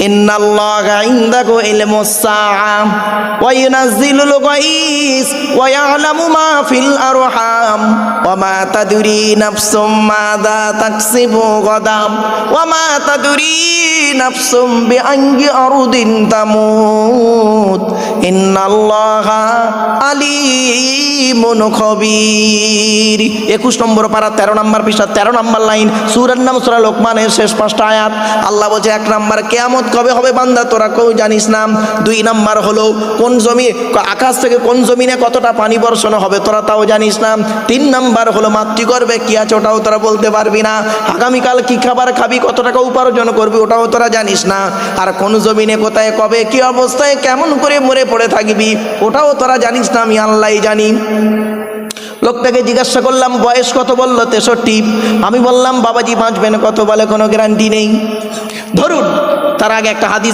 ইন্নাল্লাহা ইনদাহু ইলমুস সাআ ওয়া ইউনাজ্জিলুল গায়স ওয়া ইয়ালামু মা ফিল আরহাম ওয়া মা তাদরি নাফসুম মাযা তাকসিবু গাদাম ওয়া মা তাদরি নাফসুম বিআইয়ি আরদিন তামুত ইন্নাল্লাহা আলিমুন খবীর। 21 নম্বর পারা 13 নম্বর পৃষ্ঠা 13 নম্বর লাইন, সূরার নাম সূরা লোকমানের শেষ 5টা আয়াত। আল্লাহ বলছে 1 নম্বর কিয়ামত কবে হবে বান্দা তোরা কেউ জানিস না। 2 নম্বর হলো কোন জমি আকাশ থেকে কোন জমিনে কতটা পানি বর্ষণ হবে তোরা তাও জানিস না। 3 নম্বর হলো মাতৃগর্ভে কি আছে ওটাও তোরা বলতে পারবি না। আগামীকাল কি খাবার খাবি, কত টাকা উপার্জন করবি ওটাও তোরা জানিস না। আর কোন জমিনে কোথায় কবে কি অবস্থায় কেমন করে মরে পড়ে থাকবি ওটাও তোরা জানিস না, আমি আল্লাহই জানি। লোকটাকে জিজ্ঞাসা করলাম বয়স কত, বলল 63। আমি বললাম বাবাজি বাঁচবেন কত, বলে কোনো গ্যারান্টি নেই। ধরুন তার আগে একটা হাদিস